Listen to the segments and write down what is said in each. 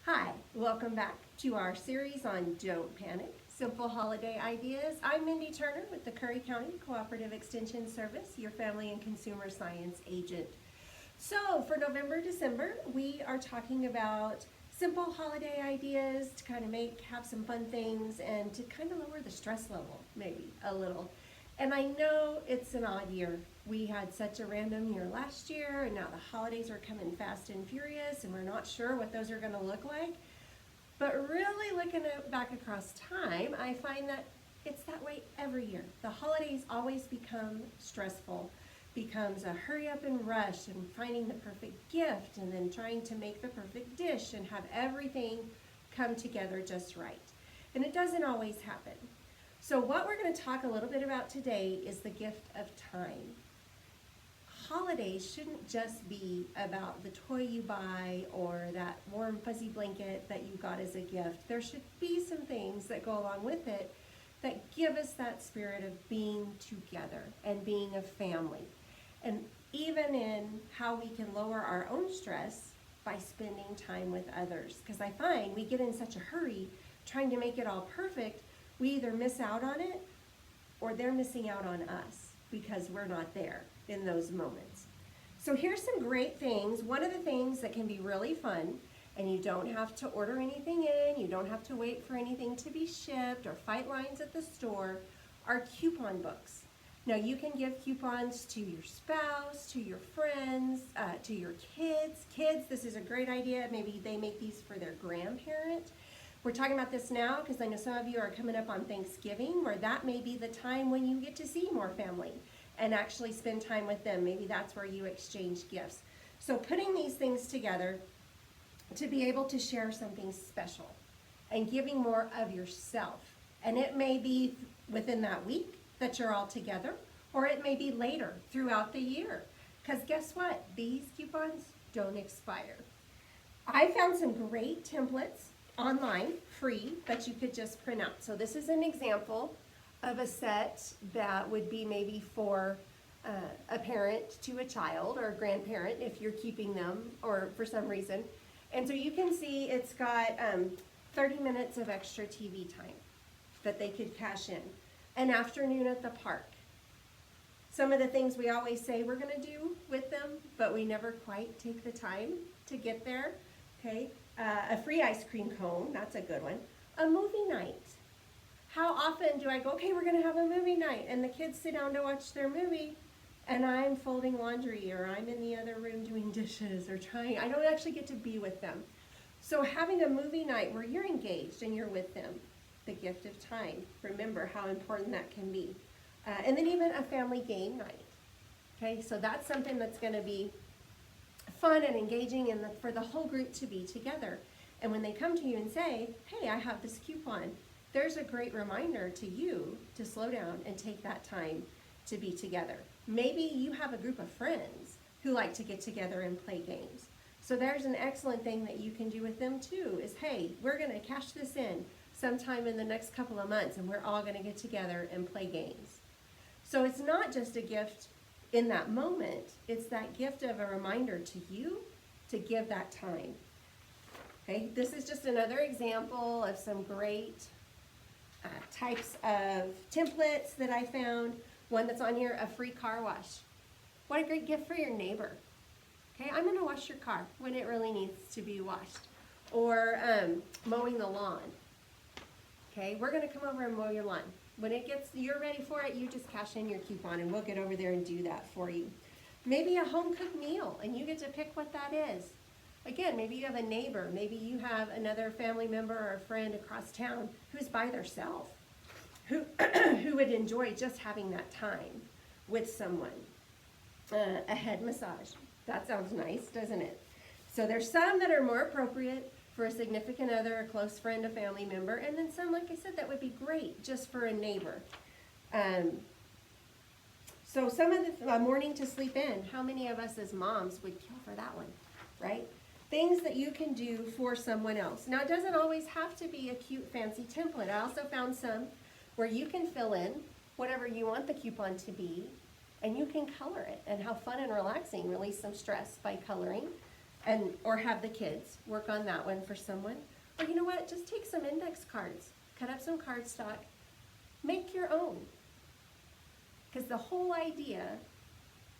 Hi, welcome back to our series on Don't Panic, Simple Holiday Ideas. I'm Mindy Turner with the Curry County Cooperative Extension Service, your family and consumer science agent. So for November, December, we are talking about simple holiday ideas to kind of have some fun things and to kind of lower the stress level, maybe a little. And I know it's an odd year. We had such a random year last year, and now the holidays are coming fast and furious, and we're not sure what those are going to look like. But really looking back across time, I find that it's that way every year. The holidays always become stressful, becomes a hurry up and rush and finding the perfect gift and then trying to make the perfect dish and have everything come together just right. And it doesn't always happen. So what we're going to talk a little bit about today is the gift of time. Holidays shouldn't just be about the toy you buy or that warm fuzzy blanket that you got as a gift. There should be some things that go along with it that give us that spirit of being together and being a family. And even in how we can lower our own stress by spending time with others. Because I find we get in such a hurry trying to make it all perfect, we either miss out on it or they're missing out on us because we're not there in those moments. So here's some great things. One of the things that can be really fun, and you don't have to order anything in, you don't have to wait for anything to be shipped or fight lines at the store, are coupon books. Now you can give coupons to your spouse, to your friends, to your kids. Kids, this is a great idea. Maybe they make these for their grandparent. We're talking about this now because I know some of you are coming up on Thanksgiving, where that may be the time when you get to see more family and actually spend time with them. Maybe that's where you exchange gifts. So putting these things together to be able to share something special and giving more of yourself. And it may be within that week that you're all together, or it may be later throughout the year. Because guess what? These coupons don't expire. I found some great templates online, free, that you could just print out. So this is an example of a set that would be maybe for a parent to a child or a grandparent if you're keeping them or for some reason. And so you can see it's got 30 minutes of extra TV time that they could cash in. An afternoon at the park. Some of the things we always say we're going to do with them, but we never quite take the time to get there. Okay, a free ice cream cone, that's a good one. A movie night. How often do I go, okay, we're going to have a movie night, and the kids sit down to watch their movie, and I'm folding laundry, or I'm in the other room doing dishes, or I don't actually get to be with them. So having a movie night where you're engaged and you're with them, the gift of time. Remember how important that can be. And then even a family game night. Okay, so that's something that's going to be fun and engaging and for the whole group to be together. And when they come to you and say, hey, I have this coupon, there's a great reminder to you to slow down and take that time to be together. Maybe you have a group of friends who like to get together and play games. So there's an excellent thing that you can do with them too, is hey, we're going to cash this in sometime in the next couple of months and we're all going to get together and play games. So it's not just a gift in that moment, it's that gift of a reminder to you to give that time. Okay, this is just another example of some great types of templates that I found. One that's on here, a free car wash. What a great gift for your neighbor. Okay, I'm going to wash your car when it really needs to be washed. Or mowing the lawn. Okay, we're going to come over and mow your lawn. When you're ready for it, you just cash in your coupon and we'll get over there and do that for you. Maybe a home-cooked meal and you get to pick what that is. Again, maybe you have a neighbor, maybe you have another family member or a friend across town who's by themselves, who would enjoy just having that time with someone. A head massage. That sounds nice, doesn't it? So there's some that are more appropriate for a significant other, a close friend, a family member, and then some, like I said, that would be great just for a neighbor. So some of the morning to sleep in, how many of us as moms would kill for that one, right? Things that you can do for someone else. Now, it doesn't always have to be a cute, fancy template. I also found some where you can fill in whatever you want the coupon to be, and you can color it, and how fun and relaxing, release some stress by coloring. or have the kids work on that one for someone. Or you know what, just take some index cards, cut up some cardstock, make your own. Because the whole idea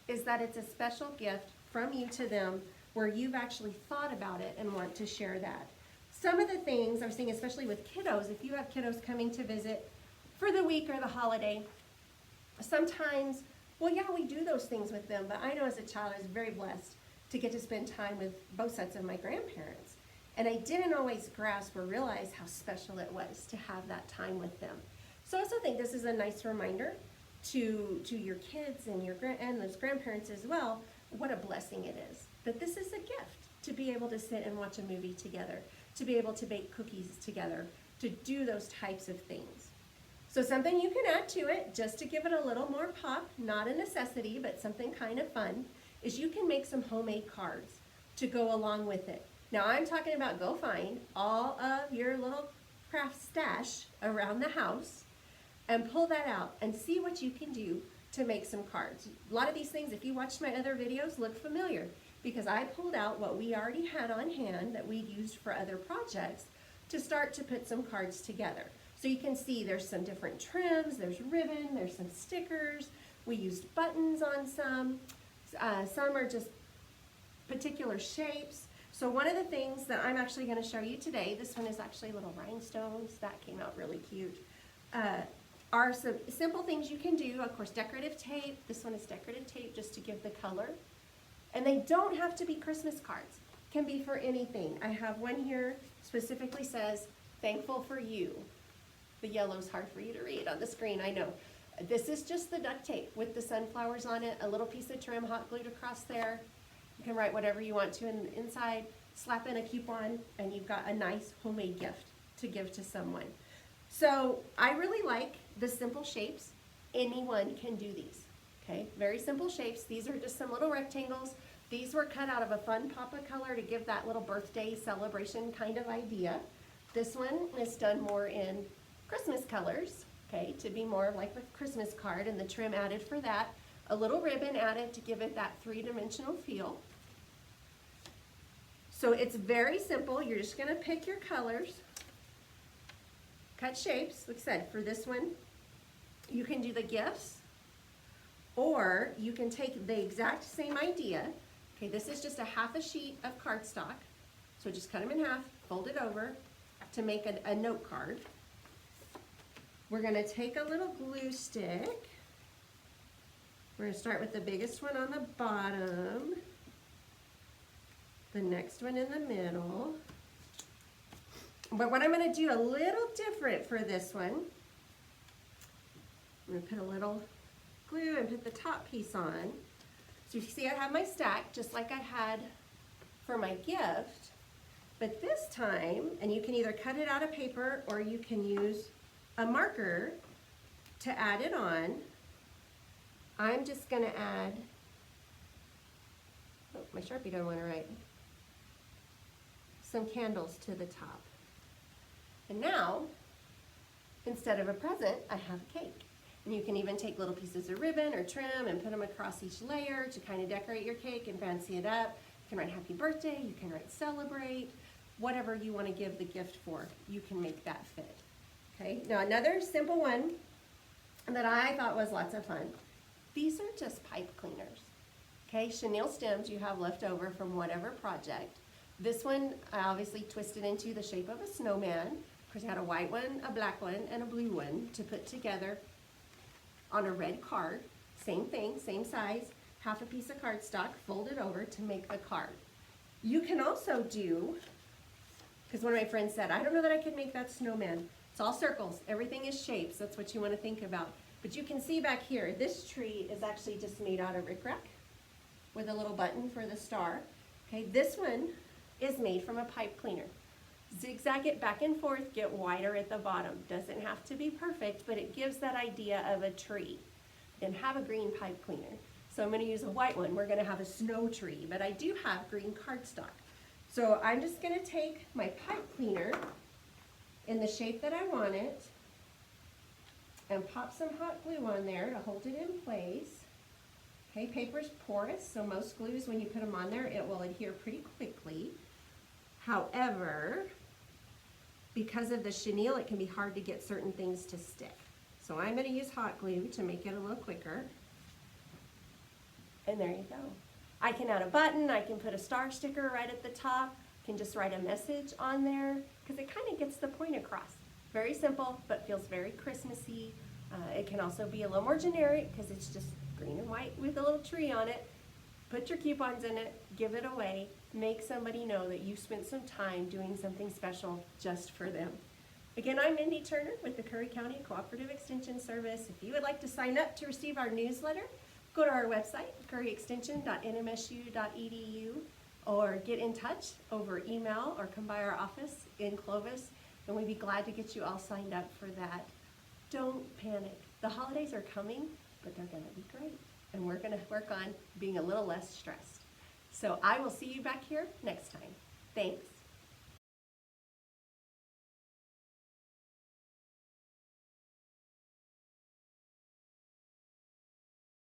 is that it's a special gift from you to them where you've actually thought about it and want to share that. Some of the things I was thinking, especially with kiddos, if you have kiddos coming to visit for the week or the holiday, sometimes, well, yeah, we do those things with them, but I know as a child I was very blessed to get to spend time with both sets of my grandparents. And I didn't always grasp or realize how special it was to have that time with them. So I also think this is a nice reminder to your kids and and those grandparents as well, what a blessing it is. That this is a gift to be able to sit and watch a movie together, to be able to bake cookies together, to do those types of things. So something you can add to it, just to give it a little more pop, not a necessity, but something kind of fun, is you can make some homemade cards to go along with it. Now I'm talking about go find all of your little craft stash around the house and pull that out and see what you can do to make some cards. A lot of these things, if you watched my other videos, look familiar because I pulled out what we already had on hand that we'd used for other projects to start to put some cards together. So you can see there's some different trims, there's ribbon, there's some stickers. We used buttons on some are just particular shapes. So one of the things that I'm actually going to show you today, this one is actually little rhinestones, that came out really cute, are some simple things you can do. Of course, decorative tape, this one is decorative tape just to give the color. And they don't have to be Christmas cards, can be for anything. I have one here specifically says, thankful for you. The yellow's hard for you to read on the screen, I know. This is just the duct tape with the sunflowers on it, a little piece of trim hot glued across there. You can write whatever you want to inside, slap in a coupon, and you've got a nice homemade gift to give to someone. So I really like the simple shapes. Anyone can do these, okay? Very simple shapes. These are just some little rectangles. These were cut out of a fun pop of color to give that little birthday celebration kind of idea. This one is done more in Christmas colors, okay, to be more like a Christmas card, and the trim added for that. A little ribbon added to give it that three-dimensional feel. So it's very simple. You're just going to pick your colors, cut shapes. Like I said, for this one, you can do the gifts, or you can take the exact same idea. Okay, this is just a half a sheet of cardstock. So just cut them in half, fold it over to make a note card. We're going to take a little glue stick. We're going to start with the biggest one on the bottom, the next one in the middle. But what I'm going to do a little different for this one, I'm going to put a little glue and put the top piece on. So you see I have my stack just like I had for my gift, but this time, and you can either cut it out of paper or you can use a marker to add it on. I'm just going to add, oh, my Sharpie doesn't want to write, some candles to the top. And now, instead of a present, I have a cake. And you can even take little pieces of ribbon or trim and put them across each layer to kind of decorate your cake and fancy it up. You can write happy birthday, you can write celebrate, whatever you want to give the gift for, you can make that fit. Okay, now another simple one that I thought was lots of fun. These are just pipe cleaners. Okay, chenille stems you have left over from whatever project. This one I obviously twisted into the shape of a snowman. Of course I had a white one, a black one, and a blue one to put together on a red card. Same thing, same size, half a piece of cardstock, fold it over to make the card. You can also do, because one of my friends said, I don't know that I could make that snowman. It's all circles, everything is shapes, that's what you want to think about. But you can see back here, this tree is actually just made out of rickrack with a little button for the star. Okay, this one is made from a pipe cleaner. Zigzag it back and forth, get wider at the bottom. Doesn't have to be perfect, but it gives that idea of a tree. Then have a green pipe cleaner. So I'm going to use a white one. We're going to have a snow tree, but I do have green cardstock. So I'm just going to take my pipe cleaner in the shape that I want it and pop some hot glue on there to hold it in place. Okay, paper's porous, so most glues, when you put them on there, it will adhere pretty quickly. However, because of the chenille, it can be hard to get certain things to stick. So I'm going to use hot glue to make it a little quicker. And there you go. I can add a button, I can put a star sticker right at the top, can just write a message on there, because it kind of gets the point across. Very simple, but feels very Christmassy. It can also be a little more generic, because it's just green and white with a little tree on it. Put your coupons in it, give it away, make somebody know that you spent some time doing something special just for them. Again, I'm Mindy Turner with the Curry County Cooperative Extension Service. If you would like to sign up to receive our newsletter, go to our website, curryextension.nmsu.edu, or get in touch over email or come by our office in Clovis, and we'd be glad to get you all signed up for that. Don't panic. The holidays are coming, but they're going to be great, and we're going to work on being a little less stressed. So I will see you back here next time. Thanks.